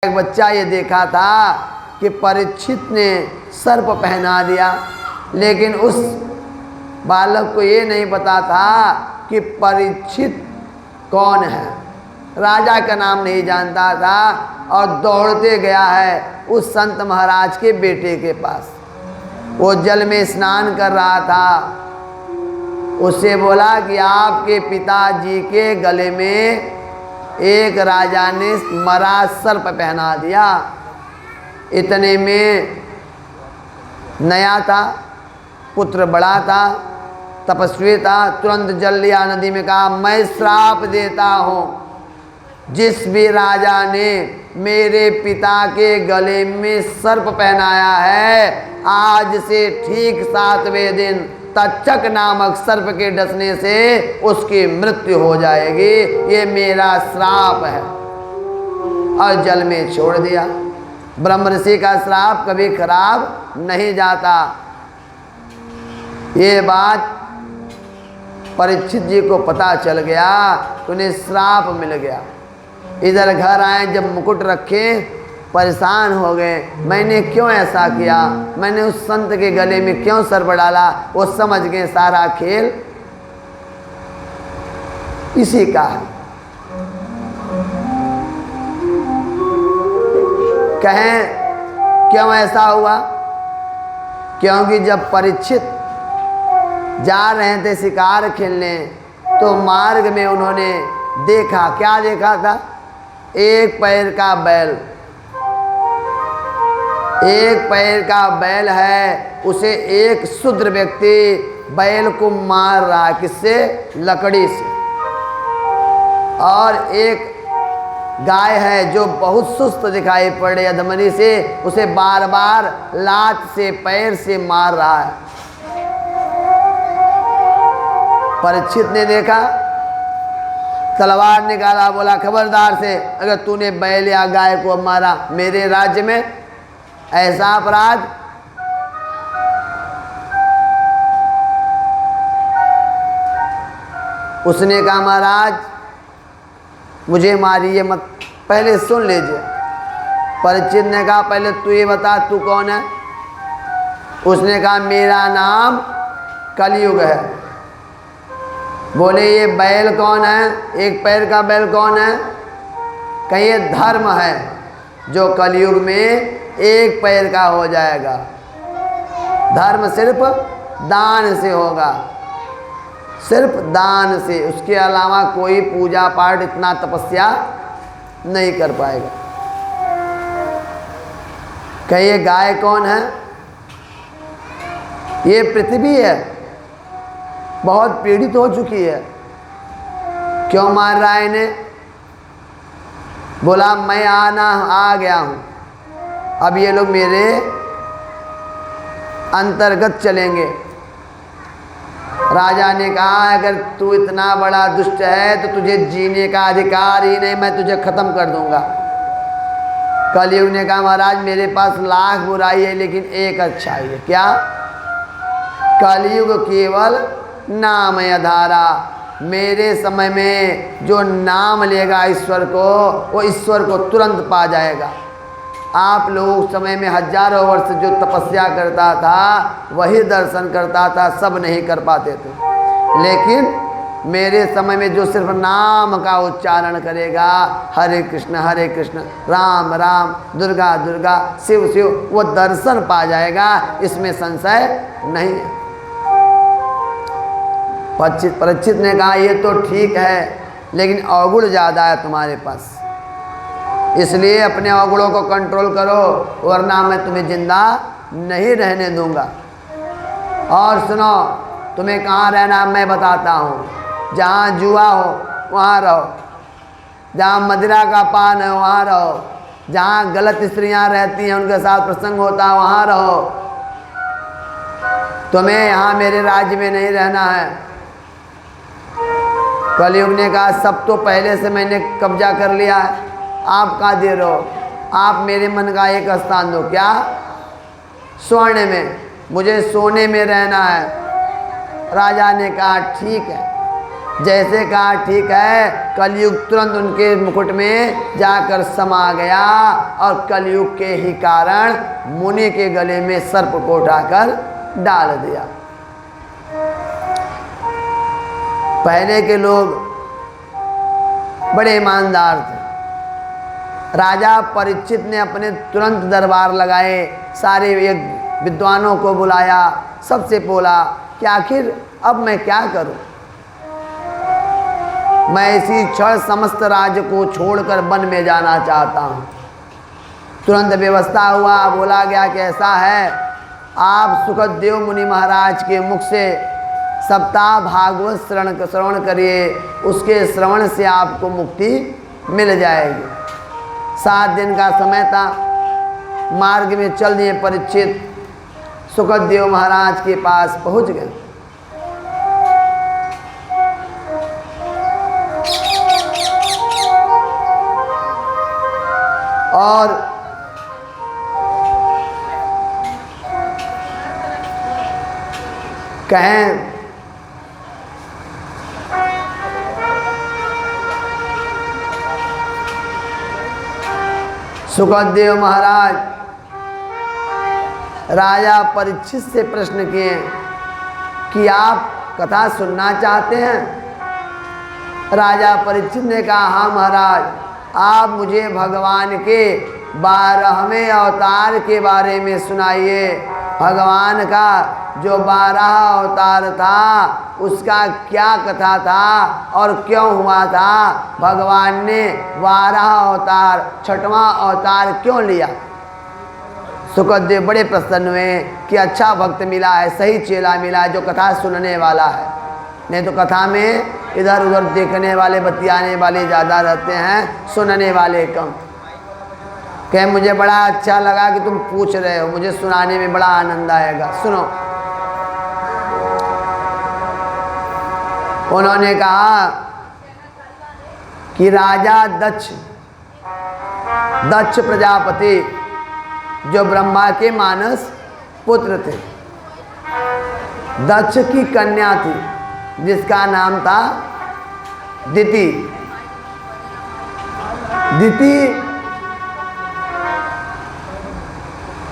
एक बच्चा ये देखा था कि परीक्षित ने सर्प पहना दिया, लेकिन उस बालक को ये नहीं पता था कि परीक्षित कौन है। राजा का नाम नहीं जानता था और दौड़ते गया है उस संत महाराज के बेटे के पास। वो जल में स्नान कर रहा था। उससे बोला कि आपके पिताजी के गले में एक राजा ने मरा सर्प पहना दिया। इतने में नया था, पुत्र बड़ा था, तपस्वी था, तुरंत जल लिया नदी में। कहा मैं श्राप देता हूँ, जिस भी राजा ने मेरे पिता के गले में सर्प पहनाया है, आज से ठीक 7वें दिन तक्षक नामक सर्प के डसने से उसकी मृत्यु हो जाएगी। ये मेरा श्राप है। और जल में छोड़ दिया। ब्रह्म ऋषि का श्राप कभी खराब नहीं जाता। ये बात परीक्षित जी को पता चल गया, उन्हें श्राप मिल गया। इधर घर आए, जब मुकुट रखे परेशान हो गए, मैंने क्यों ऐसा किया, मैंने उस संत के गले में क्यों सर्प डाला। वो समझ गए सारा खेल इसी का है। कहें क्यों ऐसा हुआ? क्योंकि जब परीक्षित जा रहे थे शिकार खेलने, तो मार्ग में उन्होंने देखा, क्या देखा था? एक पैर का बैल। एक पैर का बैल है, उसे एक शूद्र व्यक्ति बैल को मार रहा है। किससे? लकड़ी से। और एक गाय है जो बहुत सुस्त दिखाई पड़ रही है अधमनी से, उसे बार बार लात से पैर से मार रहा है। परीक्षित ने देखा, तलवार निकाला, बोला खबरदार से अगर तूने बैल या गाय को मारा मेरे राज्य में, ऐसा अपराध। उसने कहा महाराज मुझे मारिए मत, पहले सुन लीजिए। परीक्षित ने कहा पहले तू ये बता तू कौन है? उसने कहा मेरा नाम कलयुग है। बोले ये बैल कौन है? एक पैर का बैल कौन है? कहीं ये धर्म है जो कलयुग में एक पैर का हो जाएगा। धर्म सिर्फ दान से होगा, सिर्फ दान से, उसके अलावा कोई पूजा पाठ इतना तपस्या नहीं कर पाएगा। कहिए गाय कौन है? ये पृथ्वी है, बहुत पीड़ित हो चुकी है। क्यों मार रहा है इन्हें? बोला मैं आ गया हूँ, अब ये लोग मेरे अंतर्गत चलेंगे। राजा ने कहा अगर तू इतना बड़ा दुष्ट है तो तुझे जीने का अधिकार ही नहीं, मैं तुझे खत्म कर दूंगा। कलयुग ने कहा महाराज मेरे पास लाख बुराई है लेकिन एक अच्छाई है। क्या? कलयुग केवल नाम आधारा। मेरे समय में जो नाम लेगा ईश्वर को, वो ईश्वर को तुरंत पा जाएगा। आप लोग समय में हजारों वर्ष जो तपस्या करता था वही दर्शन करता था, सब नहीं कर पाते थे। लेकिन मेरे समय में जो सिर्फ नाम का उच्चारण करेगा, हरे कृष्ण राम राम दुर्गा दुर्गा शिव शिव, वो दर्शन पा जाएगा, इसमें संशय नहीं है। परीक्षित ने कहा ये तो ठीक है लेकिन अवगुण ज़्यादा है तुम्हारे पास, इसलिए अपने अवगुणों को कंट्रोल करो वरना मैं तुम्हें जिंदा नहीं रहने दूंगा। और सुनो, तुम्हें कहाँ रहना मैं बताता हूँ। जहाँ जुआ हो वहाँ रहो, जहाँ मदिरा का पान है वहाँ रहो, जहाँ गलत स्त्रियाँ रहती हैं उनके साथ प्रसंग होता है वहाँ रहो। तुम्हें यहाँ मेरे राज्य में नहीं रहना है। कलयुग ने कहा सब तो पहले से मैंने कब्जा कर लिया है, आप कहाँ दे रहे हो? आप मेरे मन का एक स्थान दो। क्या? स्वर्ण में, मुझे सोने में रहना है। राजा ने कहा ठीक है, जैसे कहा ठीक है, कलयुग तुरंत उनके मुकुट में जाकर समा गया और कलयुग के ही कारण मुनि के गले में सर्प को उठाकर डाल दिया। पहले के लोग बड़े ईमानदार थे। राजा परीक्षित ने अपने तुरंत दरबार लगाए, सारे एक विद्वानों को बुलाया, सबसे बोला कि आखिर अब मैं क्या करूं? मैं इसी क्षण समस्त राज्य को छोड़कर वन में जाना चाहता हूं। तुरंत व्यवस्था हुआ, बोला गया कि ऐसा है, आप सुखदेव मुनि महाराज के मुख से सप्ताह भागवत श्रवण करिए, उसके श्रवण से आपको मुक्ति मिल जाएगी। 7 दिन का समय था। मार्ग में चल दिए परीक्षित, सुखदेव महाराज के पास पहुंच गए। और कहें सुखदेव महाराज राजा परीक्षित से प्रश्न किए कि आप कथा सुनना चाहते हैं? राजा परीक्षित ने कहा हाँ महाराज, आप मुझे भगवान के 12वें अवतार के बारे में सुनाइए। भगवान का जो 12 अवतार था उसका क्या कथा था और क्यों हुआ था? भगवान ने 12 अवतार 6वां अवतार क्यों लिया? सुखदेव बड़े प्रसन्न हुए कि अच्छा भक्त मिला है, सही चेला मिला है जो कथा सुनने वाला है। नहीं तो कथा में इधर उधर देखने वाले, बतियाने वाले ज़्यादा रहते हैं, सुनने वाले कम। कहे मुझे बड़ा अच्छा लगा कि तुम पूछ रहे हो, मुझे सुनाने में बड़ा आनंद आएगा, सुनो। उन्होंने कहा कि राजा दक्ष प्रजापति जो ब्रह्मा के मानस पुत्र थे, दक्ष की कन्या थी जिसका नाम था दिति।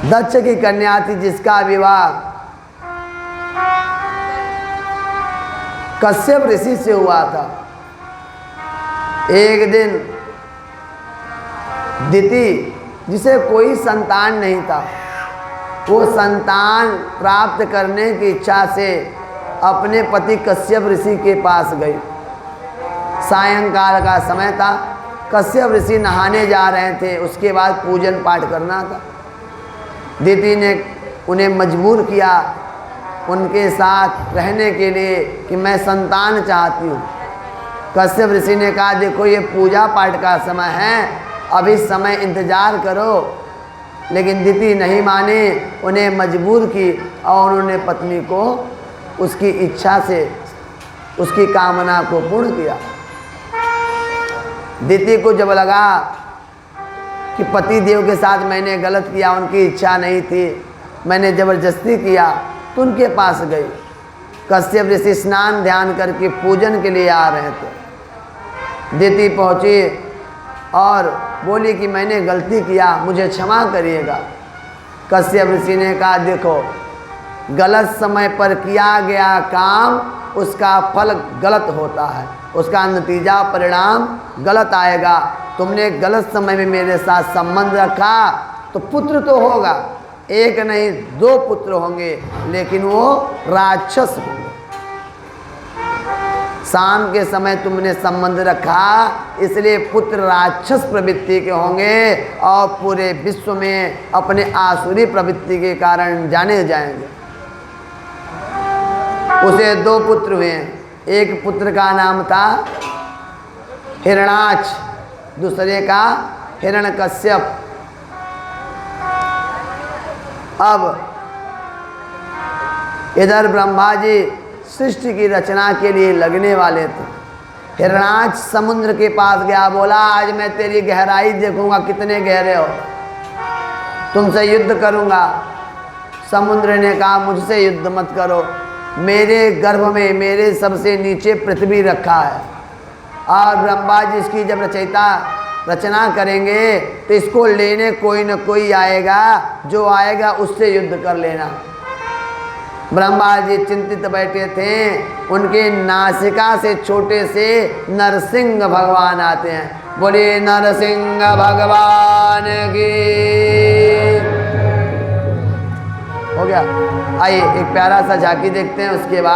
दक्ष की कन्या थी जिसका विवाह कश्यप ऋषि से हुआ था। एक दिन दिति, जिसे कोई संतान नहीं था, वो संतान प्राप्त करने की इच्छा से अपने पति कश्यप ऋषि के पास गई। सायंकाल का समय था, कश्यप ऋषि नहाने जा रहे थे, उसके बाद पूजन पाठ करना था। दिति ने उन्हें मजबूर किया उनके साथ रहने के लिए कि मैं संतान चाहती हूँ। कश्यप ऋषि ने कहा देखो ये पूजा पाठ का समय है, अभी समय इंतजार करो। लेकिन दिति नहीं माने, उन्हें मजबूर की और उन्होंने पत्नी को उसकी इच्छा से उसकी कामना को पूर्ण किया। दिति को जब लगा कि पति देव के साथ मैंने गलत किया, उनकी इच्छा नहीं थी, मैंने ज़बरदस्ती किया, तो उनके पास गई। कश्यप ऋषि स्नान ध्यान करके पूजन के लिए आ रहे थे। दिति पहुँची और बोली कि मैंने गलती किया, मुझे क्षमा करिएगा। कश्यप ऋषि ने कहा देखो, गलत समय पर किया गया काम उसका फल गलत होता है, उसका नतीजा परिणाम गलत आएगा। तुमने गलत समय में मेरे साथ संबंध रखा तो पुत्र तो होगा, एक नहीं 2 पुत्र होंगे, लेकिन वो राक्षस होंगे। शाम के समय तुमने संबंध रखा, इसलिए पुत्र राक्षस प्रवृत्ति के होंगे और पूरे विश्व में अपने आसुरी प्रवृत्ति के कारण जाने जाएंगे। उसे 2 पुत्र हुए। एक पुत्र का नाम था हिरणाक्ष, दूसरे का हिरण्यकश्यप। अब इधर ब्रह्मा जी सृष्टि की रचना के लिए लगने वाले थे। हिरणाक्ष समुद्र के पास गया, बोला आज मैं तेरी गहराई देखूंगा, कितने गहरे हो, तुमसे युद्ध करूंगा। समुद्र ने कहा मुझसे युद्ध मत करो, मेरे गर्भ में मेरे सबसे नीचे पृथ्वी रखा है। और ब्रह्मा जी इसकी जब रचना करेंगे तो इसको लेने कोई न कोई आएगा, जो आएगा उससे युद्ध कर लेना। ब्रह्मा जी चिंतित बैठे थे, उनके नासिका से छोटे से नरसिंह भगवान आते हैं। बोले नरसिंह भगवान की। हो गया। आइए एक प्यारा सा झांकी देखते हैं, उसके बाद